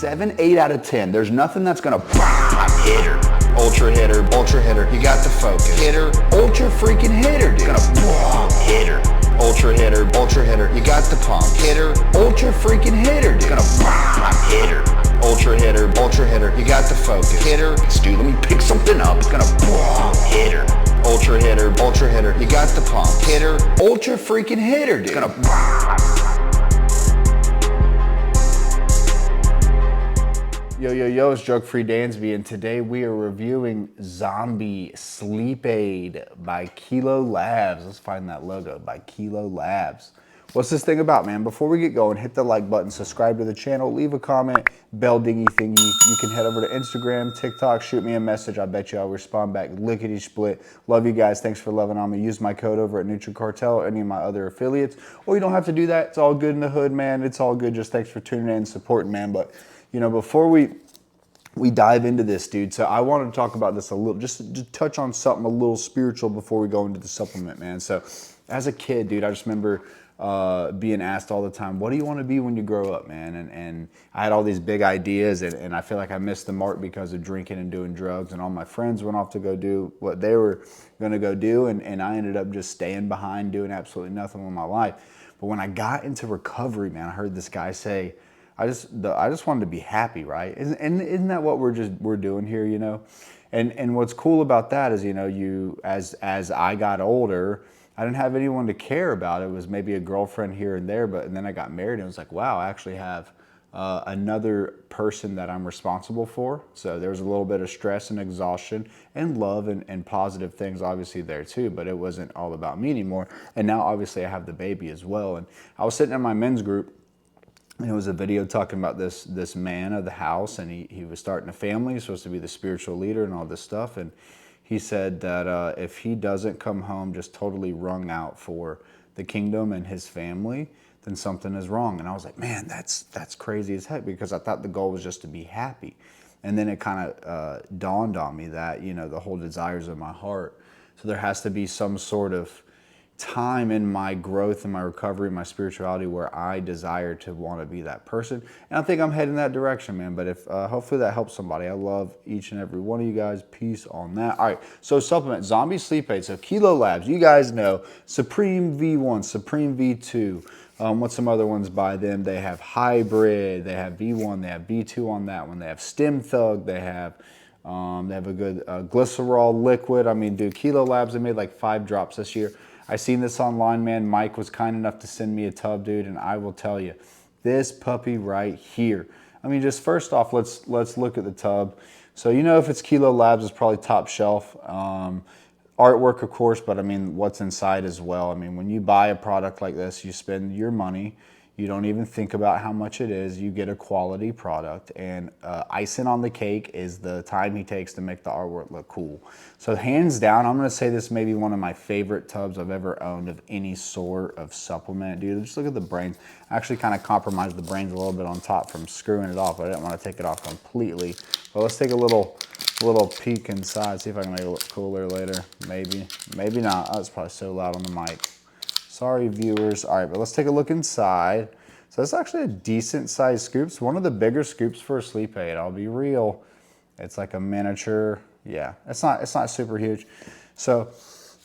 7, 8 out of 10. There's nothing that's gonna hitter. Ultra hitter, you got the focus. Hitter, ultra freaking hitter, dude. Gonna hitter. Ultra hitter, you got the pump. Hitter, ultra freaking hitter, dude. Gonna hitter. Ultra hitter, you got the focus. Hitter, dude, let me pick something up. It's gonna hitter. Ultra hitter, you got the pump. Hitter, ultra freaking hitter, dude. It's gonna Yo, it's Drug-Free Dansby, and today we are reviewing Zombie Sleep Aid by Kilo Labs. Let's find that logo, by Kilo Labs. What's this thing about, man? Before we get going, hit the like button, subscribe to the channel, leave a comment, bell dingy thingy. You can head over to Instagram, TikTok, shoot me a message. I bet you I'll respond back lickety split. Love you guys. Thanks for loving on me. Use my code over at NutriCartel or any of my other affiliates. Or you don't have to do that. It's all good in the hood, man. It's all good. Just thanks for tuning in and supporting, man. But you know, before we dive into this, dude, so I wanted to talk about this a little, just to touch on something a little spiritual before we go into the supplement, man. So as a kid, dude, I just remember being asked all the time, what do you want to be when you grow up, man? And I had all these big ideas, and I feel like I missed the mark because of drinking and doing drugs, and all my friends went off to go do what they were going to go do, and I ended up just staying behind doing absolutely nothing with my life. But when I got into recovery, man, I heard this guy say, I just wanted to be happy, right? And isn't that what we're doing here, you know? And what's cool about that is, you know, as I got older, I didn't have anyone to care about. It was maybe a girlfriend here and there, and then I got married and it was like, wow, I actually have another person that I'm responsible for. So there was a little bit of stress and exhaustion and love and positive things obviously there too, but it wasn't all about me anymore. And now obviously I have the baby as well. And I was sitting in my men's group, and it was a video talking about this man of the house, and he was starting a family. He's supposed to be the spiritual leader and all this stuff. And he said that if he doesn't come home just totally wrung out for the kingdom and his family, then something is wrong. And I was like, man, that's crazy as heck, because I thought the goal was just to be happy. And then it kind of dawned on me that, you know, the whole desires of my heart. So there has to be some sort of time in my growth and my recovery, my spirituality, where I desire to want to be that person. And I think I'm heading that direction, man. But if hopefully that helps somebody. I love each and every one of you guys. Peace on that. All right, so supplement, Zombie Sleep Aid. So Kilo Labs, you guys know, Supreme V1, Supreme V2. What's some other ones by them? They have Hybrid, they have V1, they have V2 on that one. They have Stem Thug, they have a good glycerol liquid. I mean, dude, Kilo Labs, they made like 5 drops this year. I seen this online, man. Mike was kind enough to send me a tub, dude, and I will tell you, this puppy right here. I mean, just first off, let's look at the tub. So, you know, if it's Kilo Labs, it's probably top shelf. Artwork, of course, but I mean, what's inside as well. I mean, when you buy a product like this, you spend your money. You don't even think about how much it is. You get a quality product, and icing on the cake is the time he takes to make the artwork look cool. So hands down, I'm gonna say this may be one of my favorite tubs I've ever owned of any sort of supplement. Dude, just look at the brains. I actually kind of compromised the brains a little bit on top from screwing it off. I didn't want to take it off completely. But let's take a little peek inside, see if I can make it look cooler later. Maybe not. Oh, it's probably so loud on the mic. Sorry, viewers. All right, but let's take a look inside. So it's actually a decent sized scoop. It's one of the bigger scoops for a sleep aid. I'll be real. It's like a miniature. Yeah, it's not super huge. So,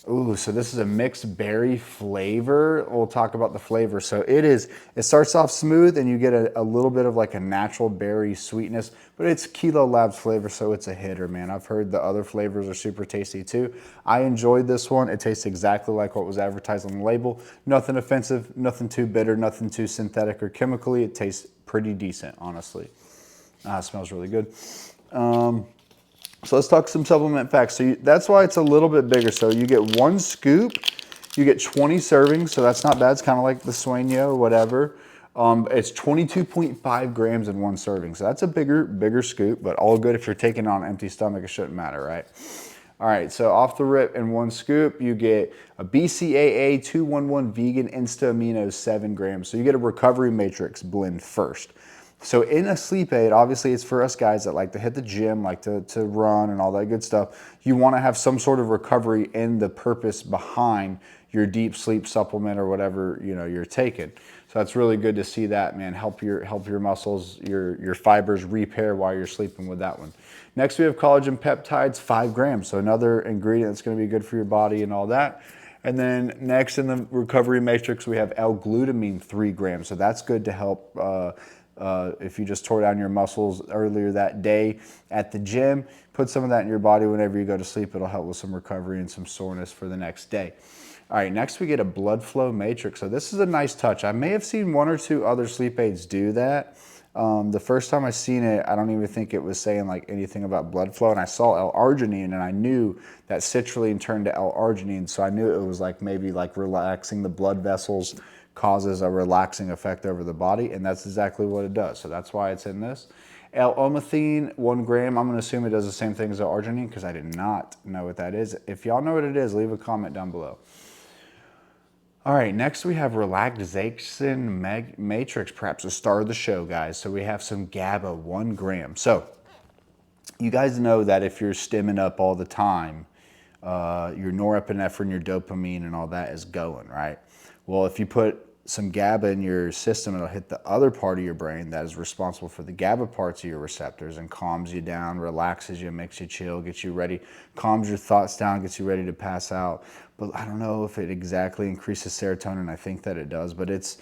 ooh, so this is a mixed berry flavor. We'll talk about the flavor. So it starts off smooth, and you get a little bit of like a natural berry sweetness, but it's Kilo Labs flavor, so it's a hitter, man. I've heard the other flavors are super tasty too. I enjoyed this one. It tastes exactly like what was advertised on the label. Nothing offensive, nothing too bitter, nothing too synthetic or chemically. It tastes pretty decent, honestly. It smells really good. So let's talk some supplement facts. So that's why it's a little bit bigger. So you get 1 scoop, you get 20 servings, so that's not bad. It's kind of like the Sueño or whatever. It's 22.5 grams in 1 serving. So that's a bigger scoop, but all good if you're taking it on an empty stomach, it shouldn't matter, right? All right, so off the rip in 1 scoop, you get a BCAA 211 Vegan Insta Amino 7 grams. So you get a recovery matrix blend first. So in a sleep aid, obviously it's for us guys that like to hit the gym, like to run and all that good stuff. You want to have some sort of recovery in the purpose behind your deep sleep supplement or whatever, you know, you're taking. So that's really good to see that, man. Help your muscles, your fibers repair while you're sleeping with that one. Next, we have collagen peptides, 5 grams. So another ingredient that's going to be good for your body and all that. And then next in the recovery matrix, we have L-glutamine, 3 grams. So that's good to help if you just tore down your muscles earlier that day at the gym. Put some of that in your body whenever you go to sleep. It'll help with some recovery and some soreness for the next day. All right, next we get a blood flow matrix. So this is a nice touch. I may have seen 1 or 2 other sleep aids do that. The first time I seen it, I don't even think it was saying like anything about blood flow, and I saw L-arginine, and I knew that citrulline turned to L-arginine, so I knew it was like maybe like relaxing the blood vessels causes a relaxing effect over the body, and that's exactly what it does. So that's why it's in this. L-omethine, 1 gram. I'm gonna assume it does the same thing as L-arginine because I did not know what that is. If y'all know what it is, leave a comment down below. All right, next we have relaxation matrix, perhaps the star of the show, guys. So we have some GABA, 1 gram. So you guys know that if you're stimming up all the time, your norepinephrine, your dopamine, and all that is going, right? Well, if you put some GABA in your system, it'll hit the other part of your brain that is responsible for the GABA parts of your receptors and calms you down, relaxes you, makes you chill, gets you ready, calms your thoughts down, gets you ready to pass out. But I don't know if it exactly increases serotonin. I think that it does, but it's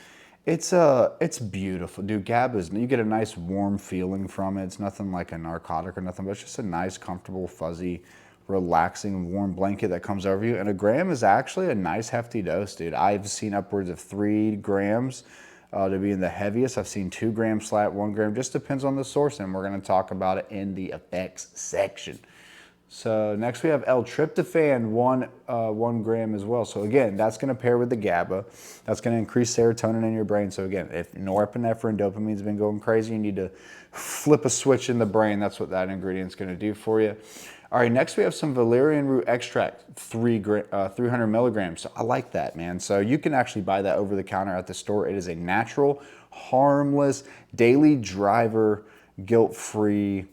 beautiful, dude. GABA is, you get a nice warm feeling from it. It's nothing like a narcotic or nothing, but it's just a nice, comfortable, fuzzy, relaxing, warm blanket that comes over you. And a gram is actually a nice hefty dose, dude. I've seen upwards of 3 grams to be in the heaviest. I've seen 2 grams flat, 1 gram, just depends on the source, and we're gonna talk about it in the effects section. So next we have L-tryptophan, 1 gram as well. So again, that's gonna pair with the GABA. That's gonna increase serotonin in your brain. So again, if norepinephrine, dopamine's been going crazy, you need to flip a switch in the brain. That's what that ingredient's gonna do for you. All right, next we have some valerian root extract, 300 milligrams. So I like that, man. So you can actually buy that over the counter at the store. It is a natural, harmless, daily driver, guilt-free,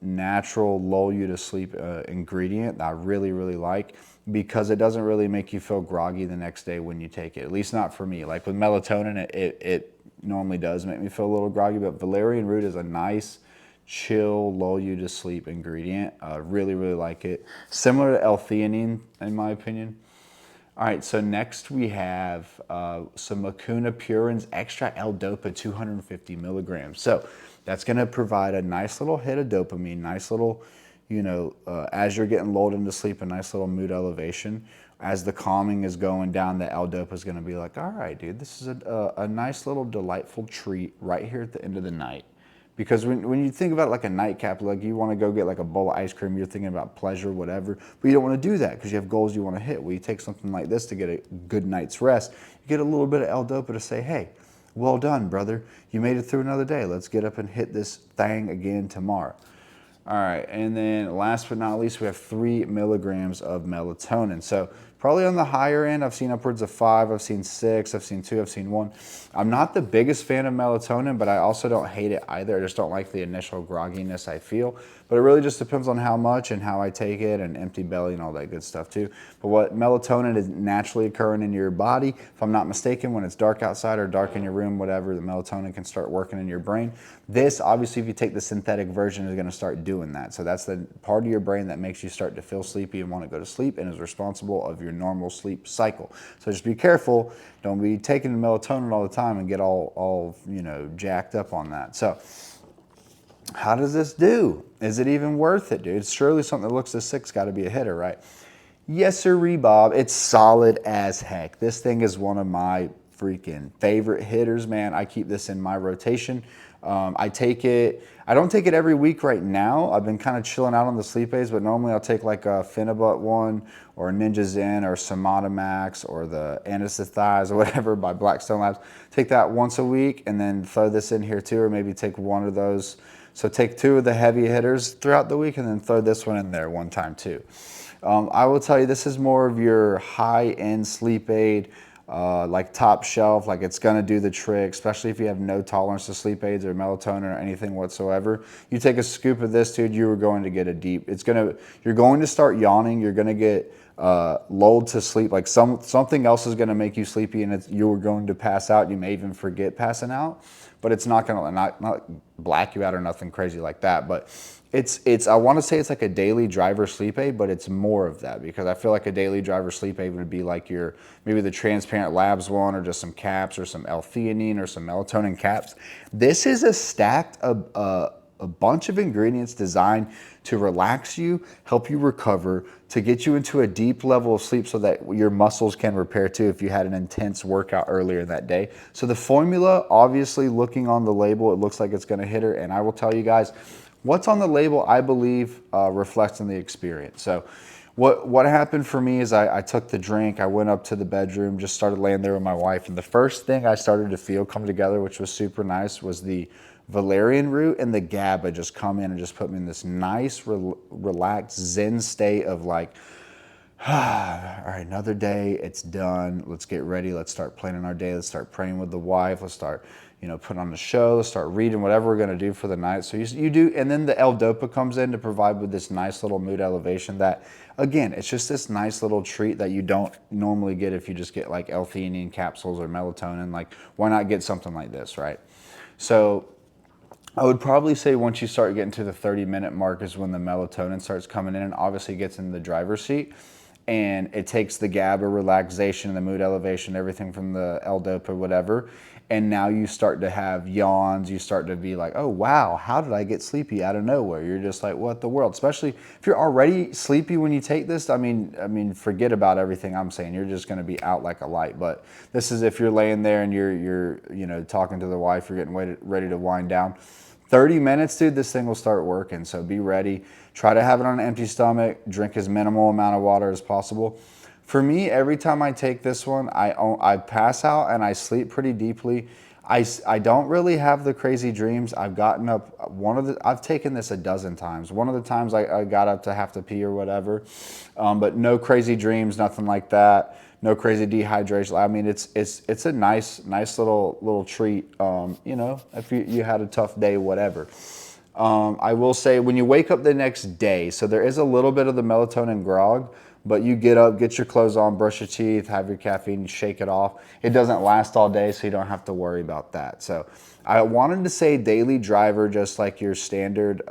natural, lull you to sleep ingredient that I really, really like because it doesn't really make you feel groggy the next day when you take it. At least not for me. Like with melatonin, it normally does make me feel a little groggy, but valerian root is a nice, chill, lull you to sleep ingredient. Really, really like it. Similar to L-theanine, in my opinion. All right, so next we have some Mucuna purins extra L-dopa, 250 milligrams. So that's gonna provide a nice little hit of dopamine, nice little, you know, as you're getting lulled into sleep, a nice little mood elevation. As the calming is going down, the L-dopa is gonna be like, all right, dude, this is a nice little delightful treat right here at the end of the night. Because when you think about like a nightcap, like you want to go get like a bowl of ice cream, you're thinking about pleasure, whatever, but you don't want to do that because you have goals you want to hit. Well, you take something like this to get a good night's rest, you get a little bit of L-dopa to say, hey, well done, brother. You made it through another day. Let's get up and hit this thing again tomorrow. All right, and then last but not least, we have 3 milligrams of melatonin. So probably on the higher end, I've seen upwards of 5, I've seen 6, I've seen 2, I've seen 1. I'm not the biggest fan of melatonin, but I also don't hate it either. I just don't like the initial grogginess I feel. But it really just depends on how much and how I take it and empty belly and all that good stuff too. But what melatonin is naturally occurring in your body, if I'm not mistaken, when it's dark outside or dark in your room, whatever, the melatonin can start working in your brain. This, obviously, if you take the synthetic version, is gonna start doing that. So that's the part of your brain that makes you start to feel sleepy and want to go to sleep and is responsible of your normal sleep cycle. So just be careful. Don't be taking the melatonin all the time and get all you know, jacked up on that. So how does this do? Is it even worth it, dude? It's surely something that looks this sick's got to be a hitter, right? Yes, sir, Bob. It's solid as heck. This thing is one of my freaking favorite hitters, man. I keep this in my rotation. I take it, I don't take it every week right now. I've been kind of chilling out on the sleep aids, but normally I'll take like a Finabut one or a Ninja Zen or Somata Max or the Anesthetize or whatever by Blackstone Labs. Take that once a week and then throw this in here too, or maybe take one of those. So take 2 of the heavy hitters throughout the week and then throw this one in there one time too. I will tell you, this is more of your high-end sleep aid. like top shelf, like it's gonna do the trick, especially if you have no tolerance to sleep aids or melatonin or anything whatsoever. You take a scoop of this, dude, you are going to get a deep, you're going to start yawning, you're gonna get lulled to sleep, like something else is gonna make you sleepy and you're going to pass out. You may even forget passing out, but it's not gonna not black you out or nothing crazy like that. But it's I want to say it's like a daily driver sleep aid, but it's more of that, because I feel like a daily driver sleep aid would be like your maybe the transparent labs one, or just some caps, or some L-theanine or some melatonin caps. This is a stacked a bunch of ingredients designed to relax you, help you recover, to get you into a deep level of sleep so that your muscles can repair too if you had an intense workout earlier that day. So the formula, obviously looking on the label, it looks like it's gonna hit her, and I will tell you guys, what's on the label, I believe, reflects on the experience. So what happened for me is I took the drink, I went up to the bedroom, just started laying there with my wife, and the first thing I started to feel come together, which was super nice, was the valerian root and the GABA just come in and just put me in this nice, relaxed, zen state of like, all right, another day, it's done. Let's get ready. Let's start planning our day. Let's start praying with the wife. Let's start, putting on the show. Let's start reading whatever we're going to do for the night. So you do, and then the L-Dopa comes in to provide with this nice little mood elevation that, again, it's just this nice little treat that you don't normally get if you just get like L-theanine capsules or melatonin. Like, why not get something like this, right? So I would probably say once you start getting to the 30-minute mark is when the melatonin starts coming in and obviously gets in the driver's seat. And it takes the GABA relaxation, the mood elevation, everything from the L-Dopa, whatever. And now you start to have yawns. You start to be like, oh, wow, how did I get sleepy out of nowhere? You're just like, what the world? Especially if you're already sleepy when you take this. I mean, forget about everything I'm saying. You're just going to be out like a light. But this is if you're laying there and you're talking to the wife, you're getting ready to wind down. 30 minutes, dude, this thing will start working. So be ready. Try to have it on an empty stomach. Drink as minimal amount of water as possible. For me, every time I take this one, I pass out and I sleep pretty deeply. I don't really have the crazy dreams. I've gotten up, I've taken this a dozen times. One of the times I got up to have to pee or whatever, but no crazy dreams, nothing like that. No crazy dehydration. I mean, it's a nice little treat. If you had a tough day, whatever. I will say when you wake up the next day, so there is a little bit of the melatonin grog, but you get up, get your clothes on, brush your teeth, have your caffeine, shake it off. It doesn't last all day, so you don't have to worry about that. So I wanted to say daily driver, just like your standard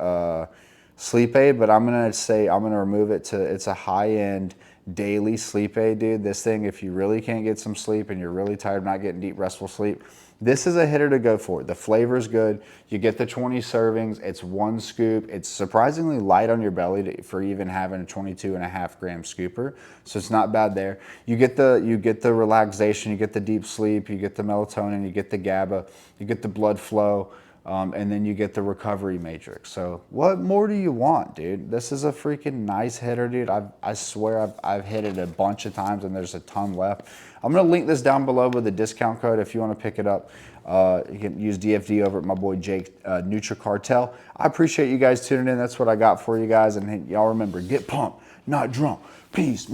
sleep aid, but I'm gonna remove it to, it's a high-end daily sleep aid, dude. This thing, if you really can't get some sleep and you're really tired of not getting deep restful sleep, this is a hitter to go for. The flavor is good. You get the 20 servings. It's one scoop. It's surprisingly light on your belly for even having a 22.5-gram scooper. So it's not bad there. You get the relaxation. You get the deep sleep. You get the melatonin. You get the GABA. You get the blood flow. And then you get the recovery matrix. So what more do you want, dude? This is a freaking nice hitter, dude. I swear I've hit it a bunch of times and there's a ton left. I'm gonna link this down below with a discount code if you wanna pick it up. You can use DFD over at my boy Jake, NutriCartel. I appreciate you guys tuning in. That's what I got for you guys. And y'all remember, get pumped, not drunk. Peace.